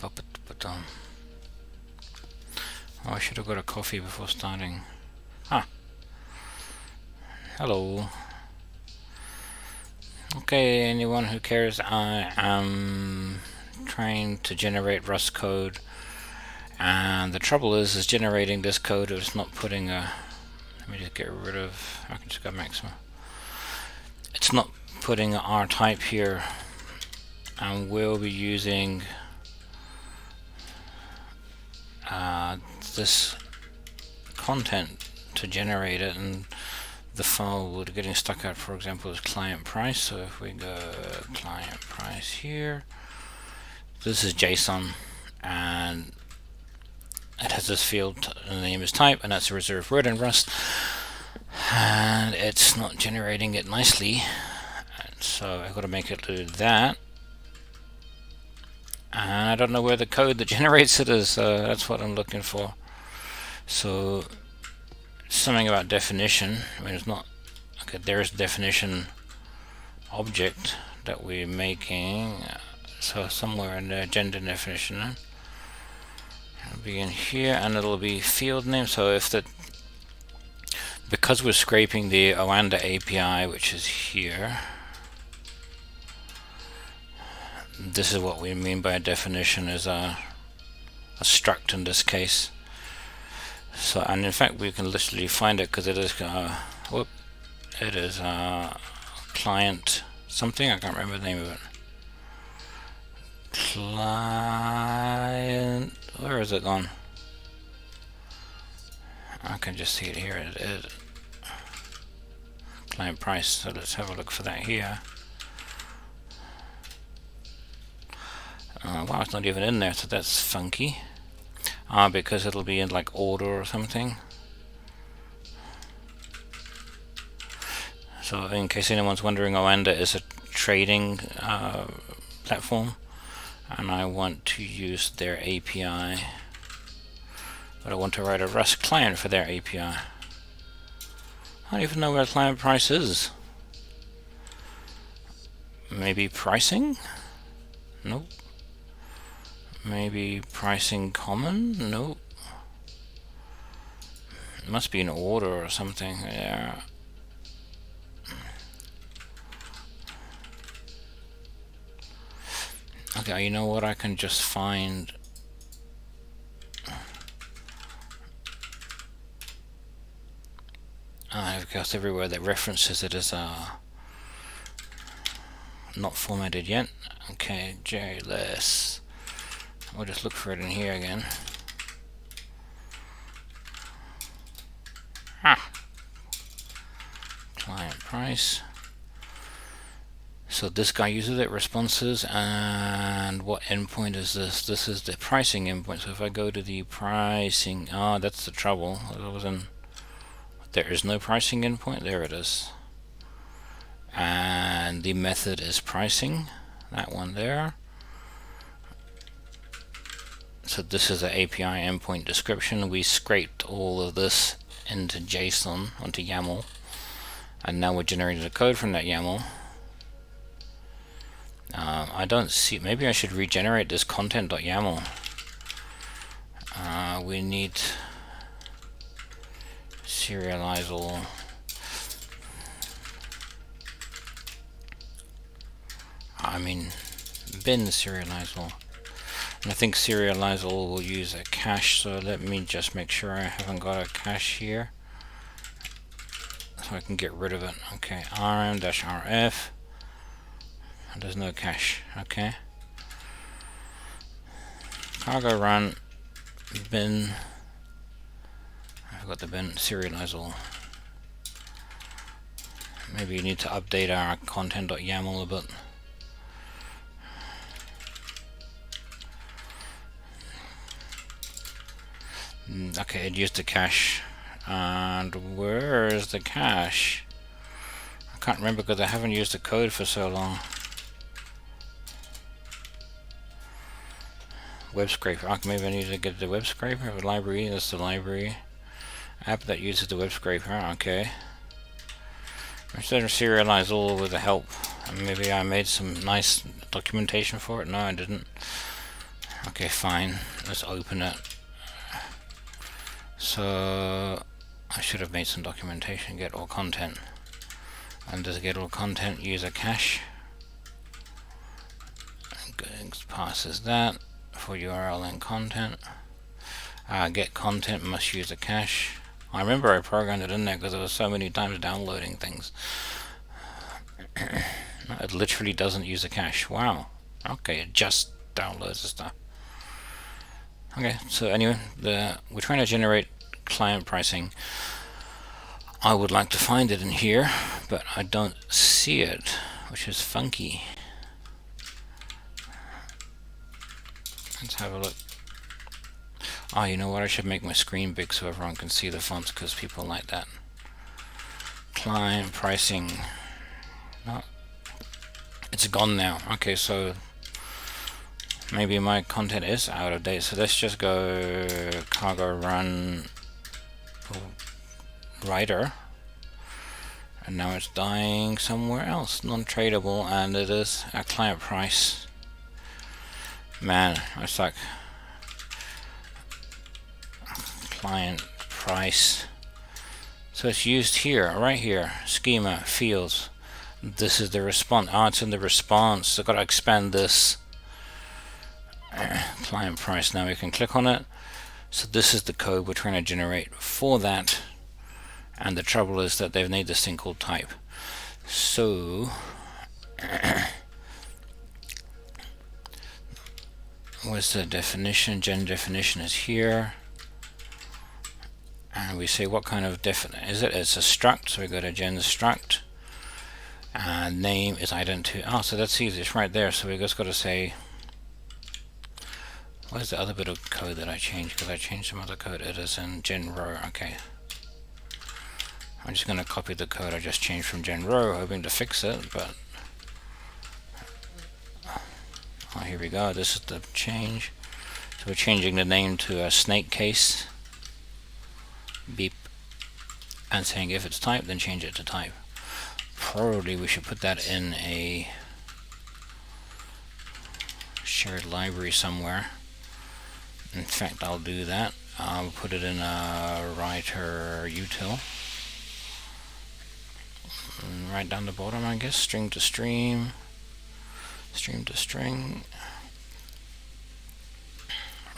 Oh, I should have got a coffee before starting. Ah, hello. Okay, anyone who cares, I am trying to generate Rust code, and the trouble is generating this code is not putting a. Let me just get rid of. I can just go maximum. It's not putting an R type here, and we'll be using this content to generate it, and the file we're getting stuck at, for example, is client price. So if we go client price here, this is JSON, and it has this field, and the name is type, and that's a reserved word in Rust, and it's not generating it nicely, and so I've got to make it do that, and I don't know where the code that generates it is. That's what I'm looking for. So something about definition. I mean, it's not okay. There's definition object that we're making. So somewhere in the gender definition, it'll be in here, and it'll be field name. So if the because we're scraping the Oanda API, which is here, this is what we mean by a definition, is a struct in this case. So, and in fact we can literally find it because it is it is client something, I can't remember the name of it. Client, where is it gone? I can just see it here. It is client price. So let's have a look for that here. Wow, it's not even in there, so that's funky. Because it'll be in like order or something. So in case anyone's wondering, Oanda is a trading platform, and I want to use their API, but I want to write a Rust client for their API. I don't even know where client price is. Maybe pricing? Nope. Maybe pricing common? Nope. It must be an order or something. Yeah. Okay, you know what? I can just find. I've got everywhere that references it as not formatted yet. Okay, JLS. We'll just look for it in here again. Client price. So this guy uses it, responses, and what endpoint is this? This is the pricing endpoint. So if I go to the pricing, that's the trouble. There is no pricing endpoint. There it is. And the method is pricing. That one there. So this is the API endpoint description. We scraped all of this into JSON, onto YAML, and now we're generating the code from that YAML. I don't see, maybe I should regenerate this content.yaml. We need serialize all. I mean, bin serialize all. And I think serialize all will use a cache, so let me just make sure I haven't got a cache here, so I can get rid of it. Okay, rm-rf. There's no cache. Okay. Cargo run bin. I've got the bin serialize all. Maybe you need to update our content.yaml a bit. Okay, it used the cache. And where is the cache? I can't remember because I haven't used the code for so long. Web scraper. Okay, maybe I need to get the web scraper. Library. That's the library app that uses the web scraper. Okay. Instead of serialize all with the help, maybe I made some nice documentation for it. No, I didn't. Okay, fine. Let's open it. So I should have made some documentation. Get all content. And does get all content use a cache? Passes that for URL and content. Get content must use a cache. I remember I programmed it in there because there was so many times downloading things. It literally doesn't use a cache. Wow. Okay, it just downloads the stuff. Okay, so anyway, we're trying to generate client pricing. I would like to find it in here, but I don't see it, which is funky. Let's have a look. Oh, you know what? I should make my screen big so everyone can see the fonts, because people like that. Client pricing. No, it's gone now. Okay, so maybe my content is out of date. So let's just go cargo run writer. And now it's dying somewhere else. Non-tradable, and it is a client price. Man, I suck. Client price. So it's used here, right here. Schema, fields. This is the response. Ah, it's in the response. So I've got to expand this. Client price. Now we can click on it. So this is the code we're trying to generate for that. And the trouble is that they've made this thing called type. So what's the definition? Gen definition is here. And we say what kind of definition is it? It's a struct, so we go to gen struct. And name is ident2. Oh, so that's easy, it's right there. So we just got to say, what is the other bit of code that I changed? Because I changed some other code. It is in gen row. Okay. I'm just going to copy the code I just changed from gen row, hoping to fix it, but oh, here we go. This is the change. So we're changing the name to a snake case. Beep. And saying if it's type, then change it to type. Probably we should put that in a shared library somewhere. In fact, I'll do that. I'll put it in a writer util. Right down the bottom, I guess. String to stream. Stream to string.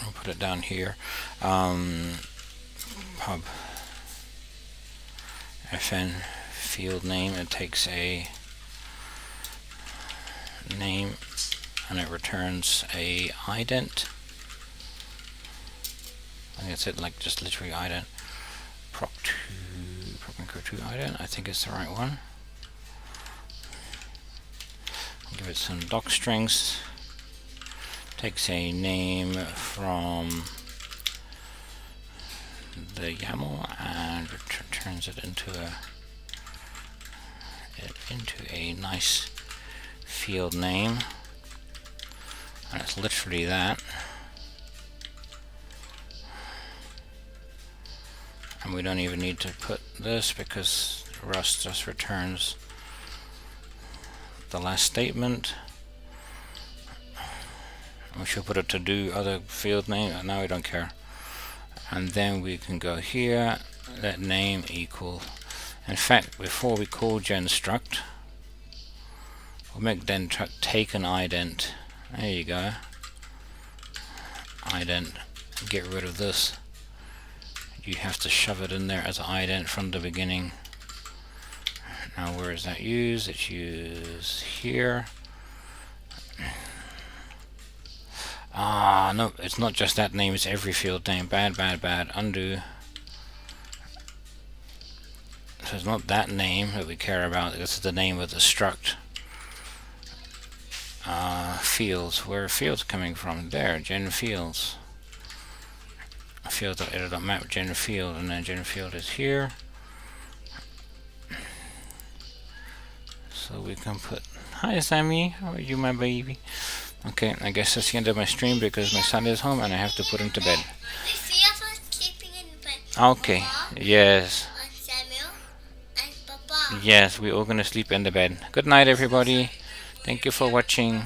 I'll put it down here. Pub fn field name. It takes a name and it returns a ident. I think it's it, like just literally ident. Proc2 ident. I think it's the right one. Give it some doc strings. Takes a name from the YAML and turns it into a nice field name, and it's literally that. And we don't even need to put this because Rust just returns the last statement. We should put a to do other field name. Now we don't care. And then we can go here, let name equal. In fact, before we call gen struct, we'll make gen struct take an ident. There you go. Ident. Get rid of this. You have to shove it in there as an ident from the beginning. Now where is that used? It's used here. No, it's not just that name, it's every field name. Bad. Undo. So it's not that name that we care about, this is the name of the struct. Fields, where are fields coming from? There, gen fields. Field.editor.map gen field, and then gen field is here. So we can put, hi Sammy, how are you my baby? Okay, I guess that's the end of my stream because my son is home and I have to put him to bed. Okay, yes. Yes, we're all gonna sleep in the bed. Good night everybody. Thank you for watching.